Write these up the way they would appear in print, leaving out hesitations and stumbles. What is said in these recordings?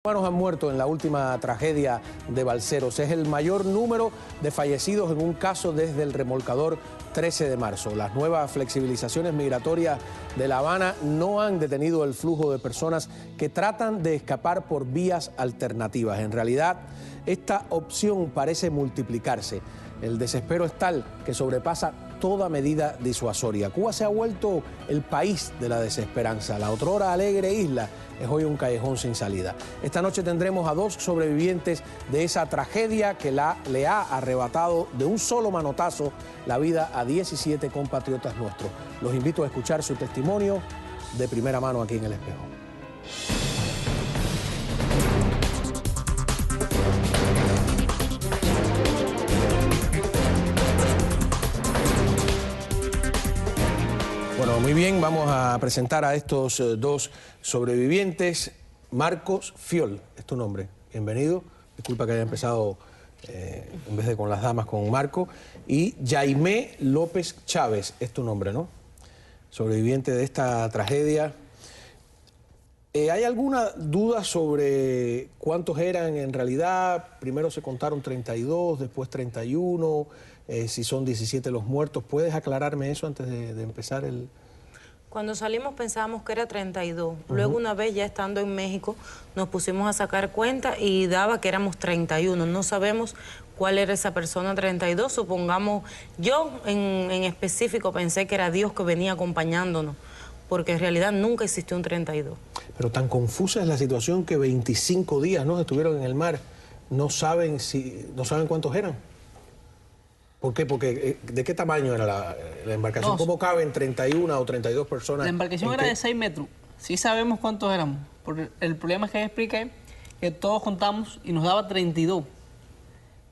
Han muerto en la última tragedia de Balseros. Es el mayor número de fallecidos en un caso desde el remolcador 13 de marzo. Las nuevas flexibilizaciones migratorias de La Habana no han detenido el flujo de personas que tratan de escapar por vías alternativas. En realidad, esta opción parece multiplicarse. El desespero es tal que sobrepasa toda medida disuasoria. Cuba se ha vuelto el país de la desesperanza. La otrora alegre isla es hoy un callejón sin salida. Esta noche tendremos a 2 sobrevivientes de esa tragedia que le ha arrebatado de un solo manotazo la vida a 17 compatriotas nuestros. Los invito a escuchar su testimonio de primera mano aquí en El Espejo. Bueno, muy bien, vamos a presentar a estos 2 sobrevivientes. Marcos Fiol es tu nombre, bienvenido. Disculpa que haya empezado en vez de con las damas, con Marco. Y Jaime López Chávez es tu nombre, ¿no? Sobreviviente de esta tragedia. ¿Hay alguna duda sobre cuántos eran en realidad? Primero se contaron 32, después 31, si son 17 los muertos. ¿Puedes aclararme eso antes de empezar el...? Cuando salimos pensábamos que era 32. Luego una vez ya estando en México nos pusimos a sacar cuenta y daba que éramos 31. No sabemos cuál era esa persona 32. Supongamos, yo en específico pensé que era Dios que venía acompañándonos, porque en realidad nunca existió un 32. Pero tan confusa es la situación que 25 días, ¿no?, estuvieron en el mar. No saben cuántos eran. ¿Por qué? Porque ¿de qué tamaño era la embarcación? No. ¿Cómo caben 31 o 32 personas? La embarcación era de 6 metros. Sí sabemos cuántos éramos. Porque el problema es que expliqué que todos contamos y nos daba 32.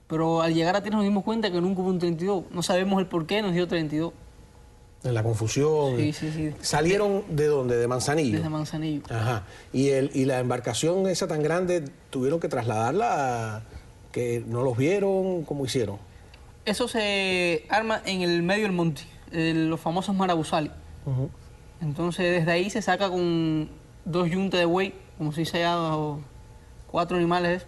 Pero al llegar a tierra nos dimos cuenta que nunca hubo un 32. No sabemos el por qué nos dio 32. En la confusión. Sí. ¿Salieron de dónde? ¿De Manzanillo? Desde Manzanillo. Ajá. ¿Y la embarcación esa tan grande tuvieron que trasladarla? ¿Que no los vieron? ¿Cómo hicieron? Eso se arma en el medio del monte, los famosos marabuzales. Entonces desde ahí se saca con 2 yuntas de buey, como si sea 4 animales,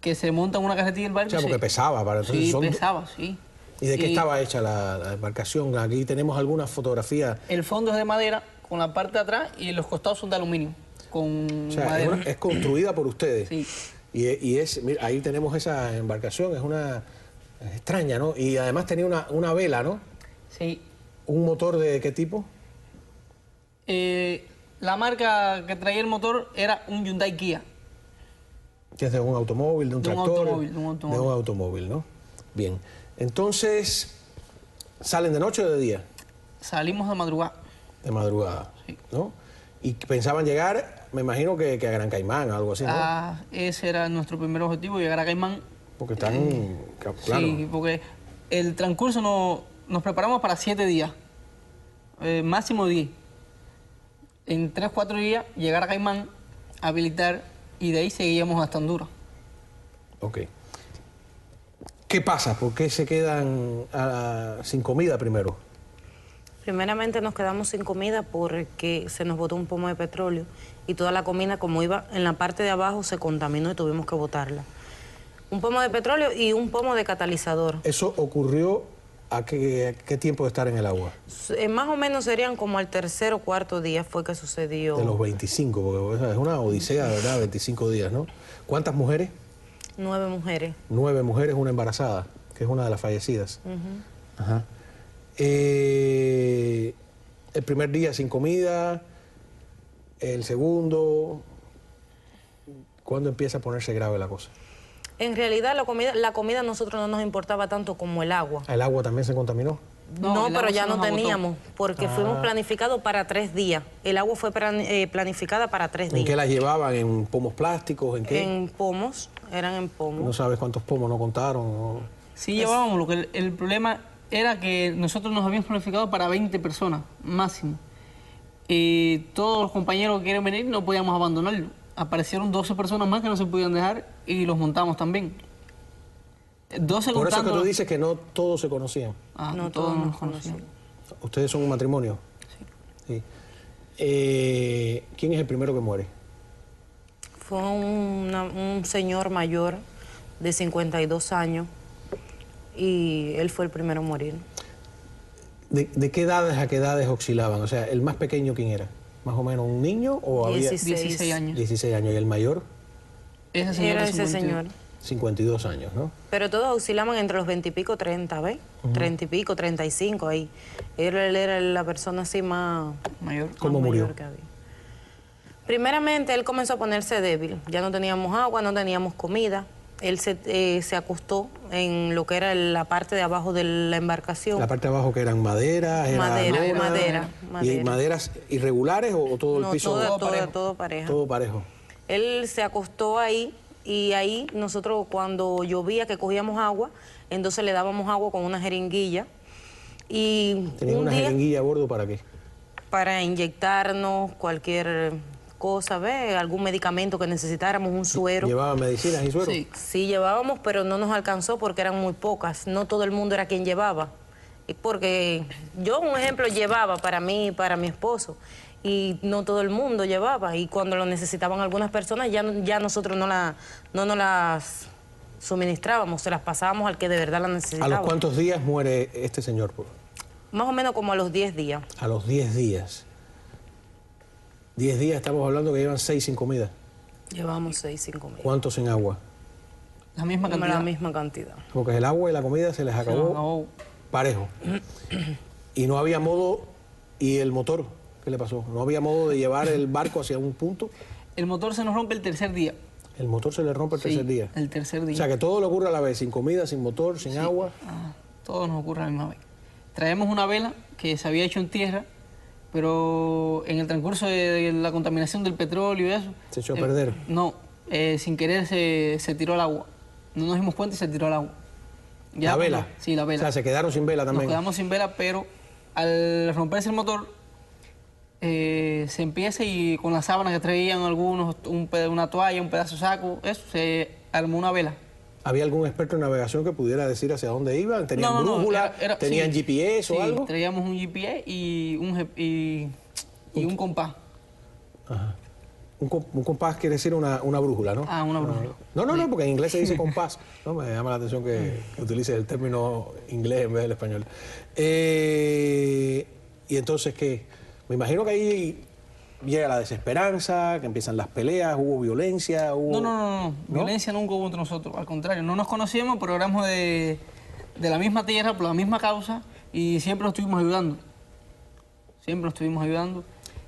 que se montan una carretilla del barco. O sea, porque pesaba. Sí, pesaba, sí. ¿Y de qué estaba hecha la embarcación? Aquí tenemos algunas fotografías. El fondo es de madera, con la parte de atrás, y los costados son de aluminio, con madera. Es construida por ustedes. Sí. Mira, ahí tenemos esa embarcación, es extraña, ¿no? Y además tenía una vela, ¿no? Sí. ¿Un motor de qué tipo? La marca que traía el motor era un Hyundai Kia. Que es de un automóvil, de un tractor. De un automóvil. De un automóvil, ¿no? Bien. Entonces, ¿salen de noche o de día? Salimos de madrugada. De madrugada, sí. ¿no? Y pensaban llegar, me imagino que a Gran Caimán o algo así, ¿no? Ese era nuestro primer objetivo, llegar a Caimán. Porque están... claro. Sí, porque el transcurso nos preparamos para 7 días, máximo 10. En 3 o 4 días llegar a Caimán, habilitar, y de ahí seguíamos hasta Honduras. Ok. ¿Qué pasa? ¿Por qué se quedan sin comida primero? Primeramente nos quedamos sin comida porque se nos botó un pomo de petróleo y toda la comida, como iba en la parte de abajo, se contaminó y tuvimos que botarla. Un pomo de petróleo y un pomo de catalizador. ¿Eso ocurrió a qué tiempo de estar en el agua? Más o menos serían como al 3er o 4º día fue que sucedió. De los 25, porque es una odisea, de verdad, 25 días, ¿no? ¿Cuántas mujeres? 9 mujeres. 9 mujeres, una embarazada, que es una de las fallecidas. Ajá. El primer día sin comida, el segundo... ¿Cuándo empieza a ponerse grave la cosa? En realidad la comida a nosotros no nos importaba tanto como el agua. ¿El agua también se contaminó? No, pero ya no teníamos, porque fuimos planificados para 3 días. El agua fue planificada para 3 días. ¿En qué las llevaban? ¿En pomos plásticos? ¿En qué? En pomos, eran en pomos. ¿No sabes cuántos pomos no contaron? ¿O? Sí llevábamos, lo que el problema era que nosotros nos habíamos planificado para 20 personas, máximo. Todos los compañeros que quieren venir no podíamos abandonarlo. Aparecieron 12 personas más que no se podían dejar y los montamos también. 12 Por eso es que tú contando... dices que no todos se conocían. No todos nos conocían. ¿Ustedes son un matrimonio? Sí. ¿Quién es el primero que muere? Fue un señor mayor de 52 años y él fue el primero a morir. ¿De qué edades a qué edades oscilaban? O sea, ¿el más pequeño quién era? ¿Más o menos un niño o había...? 16 años. 16 años. ¿Y el mayor? Ese señor Era de ese 52. señor. 52 años, ¿no? Pero todos oscilaban entre los 20 y pico, 30, ¿ves? 30 y pico, 35 ahí. Él era la persona así más Mayor. ¿Cómo más murió? mayor que había. Primeramente, él comenzó a ponerse débil. Ya no teníamos agua, no teníamos comida. Él se acostó en lo que era la parte de abajo de la embarcación. La parte de abajo que eran maderas, era lona, madera. ¿Y maderas irregulares o todo el No, piso? todo pareja. Todo parejo. Él se acostó ahí y ahí nosotros cuando llovía que cogíamos agua, entonces le dábamos agua con una jeringuilla. Y ¿Tenías un una día jeringuilla a bordo para qué? para inyectarnos cualquier cosa, ¿ves? Algún medicamento que necesitáramos, un suero. ¿Llevaban medicinas y suero? Sí. Sí llevábamos, pero no nos alcanzó porque eran muy pocas. No todo el mundo era quien llevaba. Y porque yo, un ejemplo, llevaba para mí y para mi esposo. Y no todo el mundo llevaba. Y cuando lo necesitaban algunas personas, ya nosotros no nos las suministrábamos, se las pasábamos al que de verdad las ¿A necesitaba. los cuántos días muere este señor? Más o menos como a los 10 días. A los 10 días. 10 días estamos hablando que llevan 6 sin comida. Llevamos 6, 5 meses. ¿Cuántos sin agua? La misma Como cantidad. la misma cantidad. Porque el agua y la comida se les Se nos acabó acabó. parejo. Y no había modo... ¿Y el motor? ¿Qué le pasó? ¿No había modo de llevar el barco hacia un punto? El motor se nos rompe el tercer día. El motor se le rompe el Sí, tercer día. el tercer día. O sea, que todo le ocurre a la vez, sin comida, sin motor, sin agua. Ah, todo nos ocurre a la misma vez. Traemos una vela que se había hecho en tierra, pero en el transcurso de la contaminación del petróleo y eso... Se echó a perder. No, sin querer se tiró al agua. No nos dimos cuenta y se tiró al agua. ¿La vela? cuando- Sí, la O vela. sea, se quedaron sin vela Nos también. quedamos sin vela, pero al romperse el motor, se empieza y con la sábana que traían algunos, una toalla, un pedazo de saco, eso, se armó una vela. ¿Había algún experto en navegación que pudiera decir hacia dónde iban? ¿Tenían No, brújula? ¿Tenían sí, GPS sí, o algo? traíamos un GPS y un compás. Ajá. Un compás quiere decir una brújula, ¿no? Ah, una brújula. No, porque en inglés se dice compás. No, me llama la atención que utilices el término inglés en vez del español. Y entonces, ¿qué? Me imagino que ahí llega la desesperanza, que empiezan las peleas, hubo violencia, hubo... No. Violencia nunca hubo entre nosotros. Al contrario, no nos conocíamos, pero éramos de la misma tierra, por la misma causa, y siempre nos estuvimos ayudando. Siempre nos estuvimos ayudando.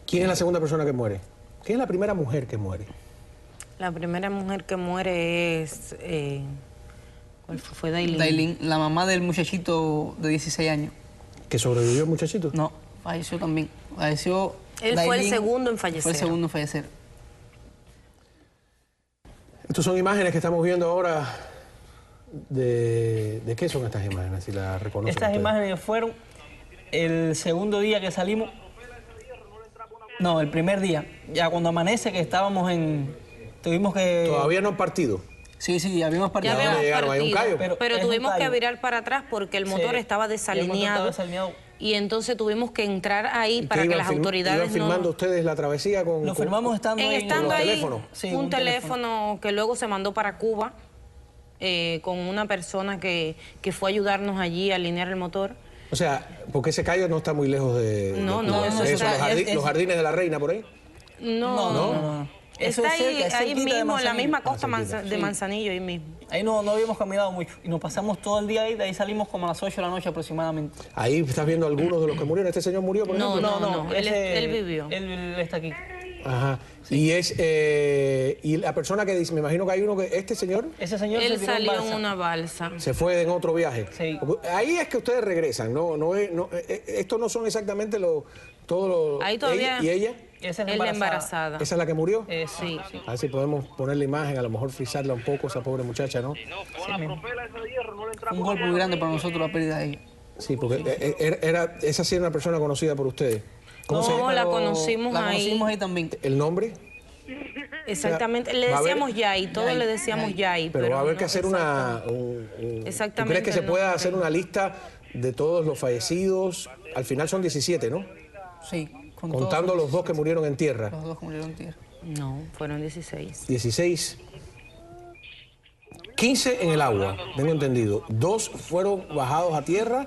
¿Quién es la segunda persona que muere? ¿Quién es la primera mujer que muere? La primera mujer que muere es... ¿cuál fue? Fue Dailin. Dailin, la mamá del muchachito de 16 años. ¿Que sobrevivió el muchachito? No, falleció también. Falleció... Él fue el Dailin segundo en fallecer. Fue el segundo en fallecer. Estas son imágenes que estamos viendo ahora. ¿De qué son estas imágenes? Si las reconocen Estas ustedes. imágenes fueron el segundo día que salimos. No, el primer día. Ya cuando amanece que estábamos en... Tuvimos que... Todavía no han partido. Sí, habíamos partido. Ya habíamos llegaron? ¿Hay un partido, callo? pero Es un tuvimos que callo. virar para atrás porque el motor Sí, estaba el motor desalineado. estaba desalineado. Y entonces tuvimos que entrar ahí ¿Y para qué que iban las autoridades ¿Iban filmando no... ustedes la travesía con...? Lo firmamos estando ahí. Estando los ahí, teléfonos. Sí, un un teléfono que luego se mandó para Cuba con una persona que fue a ayudarnos allí a alinear el motor. O sea, porque ese callo no está muy lejos de... No, de no, Cuba. eso Eso, está- los jardines de la reina por ahí. No. Eso Está es cerca, ahí, es ahí cerquita de mismo, en la Manzanillo. misma costa cerquita, de Manzanillo, ahí mismo. Ahí no habíamos caminado mucho y nos pasamos todo el día ahí, de ahí salimos como a las 8 de la noche aproximadamente. Ahí estás viendo algunos de los que murieron. ¿Este señor murió, por ejemplo? No, él vivió. Él está aquí. Ajá. Y y la persona que dice, me imagino que hay uno que... Este señor Ese señor Él se tiró salió en balsa. una balsa. se fue en otro viaje. Sí. Ahí es que ustedes regresan, estos no son exactamente todos los... Ahí todavía- ¿Y ella? Esa es Él la embarazada. ¿Esa es la que murió? Sí. A ver si podemos poner la imagen, a lo mejor frisarla un poco, esa pobre muchacha, ¿no? Un golpe muy grande para nosotros la pérdida de ella. Sí, porque esa sí era una persona conocida por ustedes. ¿Cómo No, se llama? la pero conocimos La ahí. conocimos ahí también. ¿El nombre? Exactamente. Le va a haber- decíamos Yai, todos le decíamos Yai. Pero va a haber no, que hacer exacto. ¿Tú Exactamente crees que se el pueda nombre. hacer una lista de todos los fallecidos? Al final son 17, ¿no? Sí. Contando los dos que murieron en tierra. Los dos que murieron en tierra. No, fueron 16. 16. 15 en el agua, tengo entendido. 2 fueron bajados a tierra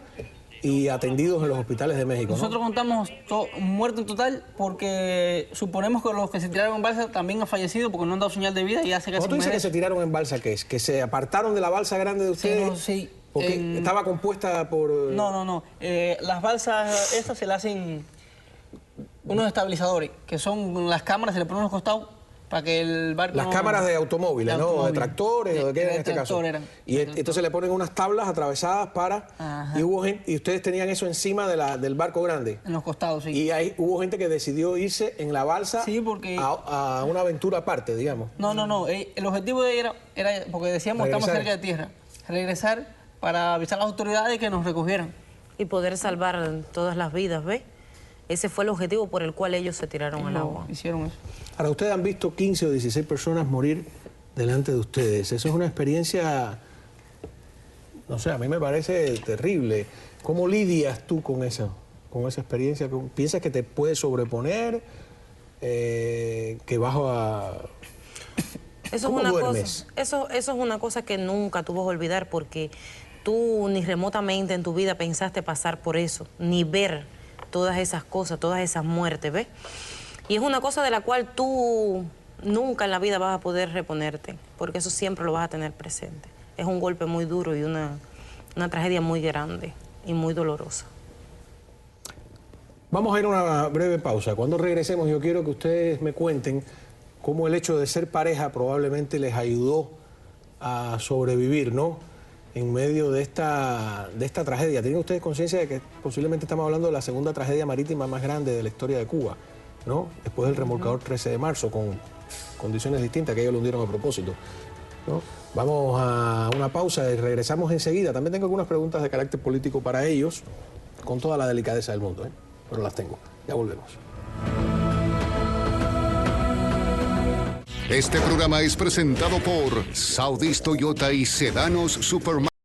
y atendidos en los hospitales de México, ¿no? Nosotros contamos muertos en total porque suponemos que los que se tiraron en balsa también han fallecido porque no han dado señal de vida y hace casi Cuando tú un dices que mes. se tiraron en balsa, ¿qué es? ¿Que se apartaron de la balsa grande de ustedes? no, sí. Porque estaba compuesta por... No. Las balsas estas se le hacen unos estabilizadores, que son las cámaras, se le ponen a los costados para que el barco... Las cámaras de automóviles, ¿no? De tractores, o de qué era en este caso. Y entonces le ponen unas tablas atravesadas para... Ajá. Y hubo gente, y ustedes tenían eso encima del barco grande. En los costados, sí. Y hubo gente que decidió irse en la balsa Sí, porque... a una aventura aparte, digamos. No. El objetivo de ella era porque decíamos Regresar. estamos cerca de tierra. Regresar para avisar a las autoridades que nos recogieran. Y poder salvar todas las vidas, ¿ves? Ese fue el objetivo por el cual ellos se tiraron al agua. Hicieron eso. Ahora, ustedes han visto 15 o 16 personas morir delante de ustedes. Eso es una experiencia, no sé, a mí me parece terrible. ¿Cómo lidias tú con esa experiencia? ¿Piensas que te puedes sobreponer? ¿Que bajo a...? Eso ¿Cómo es una duermes? cosa, eso es una cosa que nunca tú vas a olvidar porque tú ni remotamente en tu vida pensaste pasar por eso, ni ver todas esas cosas, todas esas muertes, ¿ves? Y es una cosa de la cual tú nunca en la vida vas a poder reponerte, porque eso siempre lo vas a tener presente. Es un golpe muy duro y una tragedia muy grande y muy dolorosa. Vamos a ir a una breve pausa. Cuando regresemos yo quiero que ustedes me cuenten cómo el hecho de ser pareja probablemente les ayudó a sobrevivir, ¿no? En medio de esta tragedia. ¿Tienen ustedes conciencia de que posiblemente estamos hablando de la segunda tragedia marítima más grande de la historia de Cuba, ¿no? Después del remolcador 13 de marzo, con condiciones distintas, que ellos lo hundieron a propósito, ¿no? Vamos a una pausa y regresamos enseguida. También tengo algunas preguntas de carácter político para ellos, con toda la delicadeza del mundo, ¿eh? Pero las tengo. Ya volvemos. Este programa es presentado por Saudis Toyota y Sedanos Supermarket.